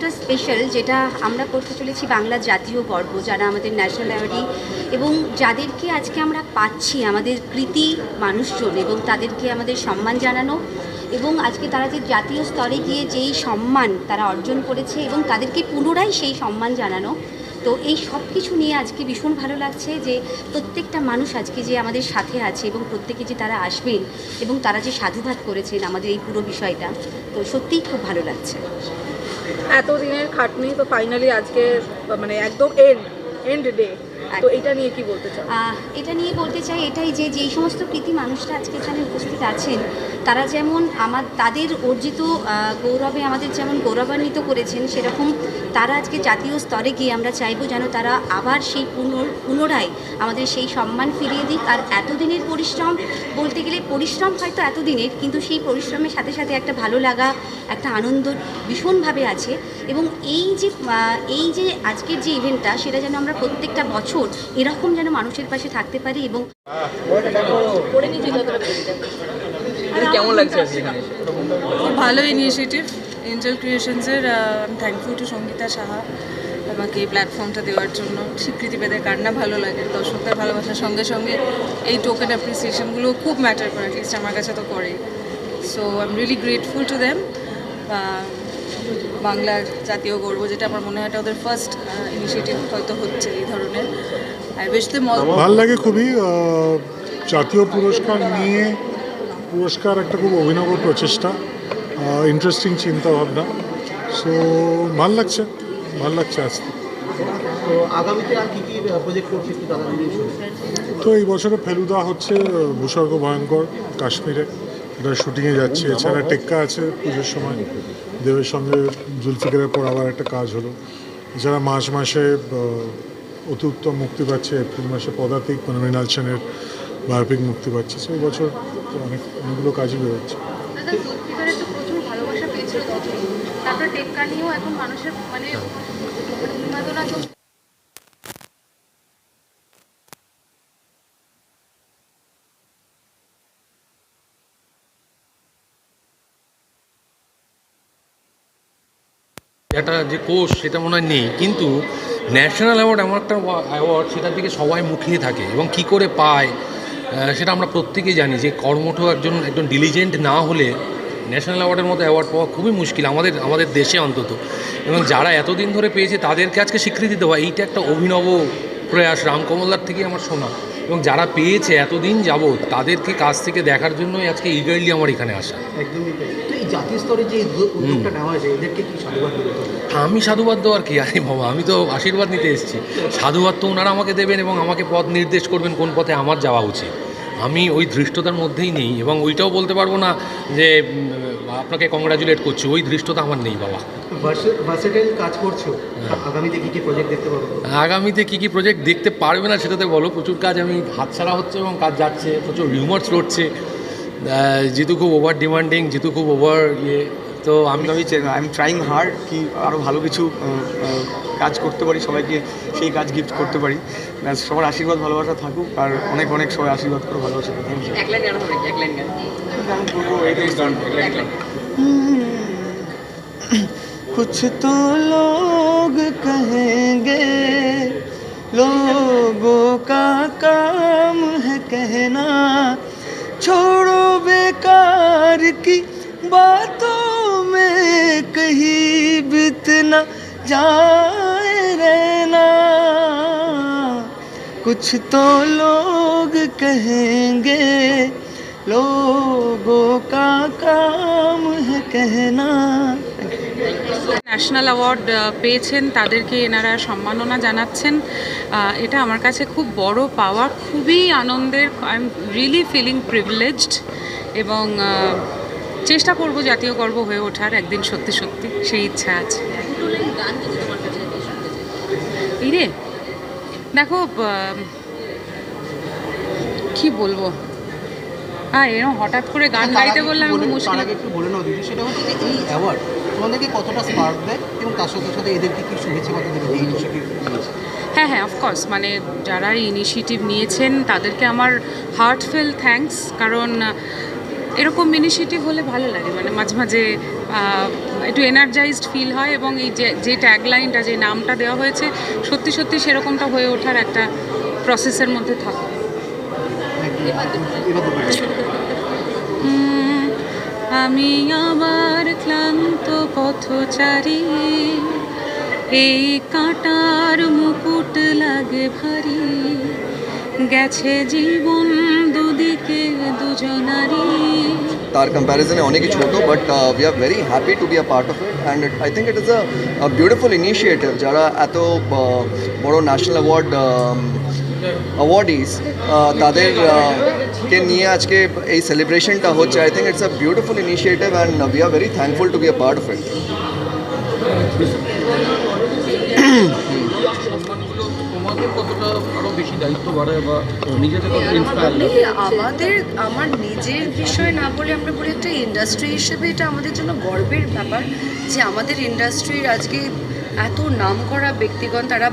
একটা স্পেশাল, যেটা আমরা করতে চলেছি বাংলার জাতীয় গর্ব, যারা আমাদের ন্যাশনাল অ্যাওয়ার্ডি এবং যাদেরকে আজকে আমরা পাচ্ছি, আমাদের কৃতি মানুষজন, এবং তাদেরকে আমাদের সম্মান জানানো, এবং আজকে তারা যে জাতীয় স্তরে গিয়ে যেই সম্মান তারা অর্জন করেছে এবং তাদেরকে পুনরায় সেই সম্মান জানানো। তো এই সব কিছু নিয়ে আজকে ভীষণ ভালো লাগছে যে প্রত্যেকটা মানুষ আজকে যে আমাদের সাথে আছে এবং প্রত্যেকে যে তারা আসবেন এবং তারা যে সাধুবাদ করেছেন আমাদের এই পুরো বিষয়টা, তো সত্যিই খুব ভালো লাগছে। এতদিনের খাটনি তো ফাইনালি আজকে মানে একদম এন্ড ডে, তো এটা নিয়ে কি বলতে চাও? এটা নিয়ে বলতে চাই এটাই যে যেই সমস্ত কৃতি মানুষরা আজকে এখানে উপস্থিত আছেন, তারা যেমন তাদের অর্জিত গৌরবে আমাদের যেমন গৌরবান্বিত করেছেন, সেরকম তারা আজকে জাতীয় স্তরে গিয়ে আমরা চাইবো যেন তারা আবার সেই পুনরায় আমাদের সেই সম্মান ফিরিয়ে দিক। আর এতদিনের পরিশ্রম, বলতে গেলে পরিশ্রম হয়তো এতদিনের, কিন্তু সেই পরিশ্রমের সাথে সাথে একটা ভালো লাগা, একটা আনন্দ ভীষণভাবে আছে। এবং এই যে আজকের যে ইভেন্টটা, সেটা যেন আমরা প্রত্যেকটা বছর এরকম যেন মানুষের পাশে থাকতে পারি। এবং কেমন লাগছে খুব ভালো ইনিশিয়েটিভ এঞ্জেল ক্রিয়েশনসের। থ্যাঙ্কফুল টু সঙ্গীতা সাহা আমাকে এই প্ল্যাটফর্মটা দেওয়ার জন্য। স্বীকৃতি পেতে কার না ভালো লাগে, দর্শকদের ভালোবাসার সঙ্গে সঙ্গে এই টোকেন অ্যাপ্রিসিয়েশনগুলো খুব ম্যাটার করে, অ্যাটলিস্ট আমার কাছে তো করেই। So I am really grateful to them. বাংলার জাতীয় গর্ব, যেটা আমার মনে হয় এটা ওদের ফার্স্ট ইনিশিয়েটিভ হয়তো হচ্ছে এই ধরনের। I wish them all. ভালো লাগে খুবই। জাতীয় পুরস্কার নিয়ে পুরস্কার একটা খুব অভিনব প্রচেষ্টা, ইন্টারেস্টিং চিন্তাভাবনা। সো ভালো লাগছে আসতে। তো আগামীতে আর কি প্রজেক্ট করছে একটু দাদা দিদি? তো এই বছরে ফেলুদা হচ্ছে, ভূস্বর্গ ভয়ঙ্কর কাশ্মীরে, এটা শুটিংয়ে যাচ্ছে। এছাড়া টেক্কা আছে পুজোর সময়, দেবের সঙ্গে জুলফিকারের পর আবার একটা কাজ হলো। এছাড়া মাসে অতি উত্তম মুক্তি পাচ্ছে, এপ্রিল মাসে পদাতিক, মানে মৃণাল সেনের বায়োপিক মুক্তি পাচ্ছে। সেই বছর অনেকগুলো কাজই বেরোচ্ছে। প্রচুর ভালোবাসা পেয়েছে, তারপরে টেক্কা নিয়েও এখন মানুষের মানে উন্মাদনা চলছে। একটা যে কোর্স সেটা মনে হয় নেই, কিন্তু ন্যাশনাল অ্যাওয়ার্ড এমন একটা অ্যাওয়ার্ড, সেটার দিকে সবাই মুখিয়ে থাকে এবং কি করে পায় সেটা আমরা প্রত্যেকেই জানি যে কর্মঠ একজন ডিলিজেন্ট না হলে ন্যাশনাল অ্যাওয়ার্ডের মতো অ্যাওয়ার্ড পাওয়া খুবই মুশকিল আমাদের দেশে অন্তত। এবং যারা এতদিন ধরে পেয়েছে তাদেরকে আজকে স্বীকৃতি দেওয়া, এইটা একটা অভিনব প্রয়াস রামকমলদার থেকেই আমার শোনা। এবং যারা পেয়েছে এতদিন যাবৎ, তাদেরকে কাছ থেকে দেখার জন্যই আজকে ইগারলি আমার এখানে আসা। একদমই তাই। তো এই জাতীয় স্তরে যে উদ্যোগটা নেওয়া হয়েছে, এদেরকে কি সাধুবাদ দিতে হবে? আমি সাধুবাদ দেওয়ার কি, আরে বাবা, আমি তো আশীর্বাদ নিতে এসেছি। সাধুবাদ তো ওনারা আমাকে দেবেন এবং আমাকে পথ নির্দেশ করবেন কোন পথে আমার যাওয়া উচিত। আমি ওই ধৃষ্টতার মধ্যেই নেই এবং ওইটাও বলতে পারবো না যে আপনাকে কংগ্রাচুলেট করছি, ওই ধৃষ্টতা আমার নেই বাবা। ভার্সেটাইল কাজ করছো, আগামীতে কি প্রজেক্ট দেখতে পাবো? আগামীতে কী প্রজেক্ট দেখতে পারবে না সেটাতে বলো। প্রচুর কাজ আমি হাতছাড়া হচ্ছে এবং কাজ যাচ্ছে, প্রচুর রিউমার্স রটছে। জিতু খুব ওভার ডিমান্ডিং, জিতু খুব ওভার তো আমি আই এম ট্রাইং হার্ড কি আরও ভালো কিছু কাজ করতে পারি, সবাইকে সেই কাজ গিফট করতে পারি। সবার আশীর্বাদ ভালোবাসা থাকুক, আর অনেক অনেক সবাই আশীর্বাদ করে ভালোবাসা। Thank you. कुछ तो लोग कहेंगे, लोगों का काम है कहना, छोड़ो बेकार की बातों में कहीं बीतना जाए रहना। कुछ तो लोग कहेंगे, लोगों का काम है कहना। ন্যাশনাল অ্যাওয়ার্ড পেয়েছেন তাদেরকে এনারা সম্মাননা জানাচ্ছেন, এটা আমার কাছে খুব বড় পাওয়া, খুবই আনন্দের। I am really feeling privileged এবং চেষ্টা করব জাতীয় গর্ব হয়ে ওঠার একদিন, সত্যি সত্যি সেই ইচ্ছা আছে। এই রে দেখো, কি বলবো, এরকম হঠাৎ করে গান গাইতে বললাম মুশকিল। একটু বলে নাও দিদি, সেটা হচ্ছে যে এই অ্যাওয়ার্ড তোমাদেরকে কতটা স্পার্ক দেয় এবং তার সাথে সাথে এদেরকে কি শুভেচ্ছা কথা দেবে এই ইনিশিয়েটিভ নিয়েছে? হ্যাঁ, অফকোর্স, মানে যারা ইনিশিয়েটিভ নিয়েছেন তাদেরকে আমার হার্টফেল থ্যাঙ্কস, কারণ এরকম ইনিশিয়েটিভ হলে ভালো লাগে, মানে মাঝে মাঝে একটু এনার্জাইজড ফিল হয়, এবং এই যে ট্যাগলাইনটা, যে নামটা দেওয়া হয়েছে, সত্যি সত্যি সেরকমটা হয়ে ওঠার একটা প্রসেসের মধ্যে থাকে। আমি আমার ক্লান্ত পথচারী, এই কাঁটার মুকুট লাগে ভারী, গেছে জীবন দুদিকে দুজনারই। তার কম্প্যারিজনে অনেকই ছোট, but we are very happy to be a part of it, and I think it is a beautiful initiative. যারা এত বড় ন্যাশনাল অ্যাওয়ার্ডিজ তাদের কে নিয়ে আজকে এই সেলিব্রেশনটা হচ্ছে, I think it's a beautiful initiative, and we are very thankful to be a part of it. তোমাদের কতটা আরও বেশি দায়িত্ব বাড়ায় বা নিজেদের কতটা ইন্সপায়ার লাগে? আমার নিজের বিষয় না বলে আমরা বলি একটা ইন্ডাস্ট্রি হিসেবে এটা আমাদের জন্য গর্বের ব্যাপার যে আমাদের ইন্ডাস্ট্রির আজকে এত নামকরা ব্যক্তিগণ তারা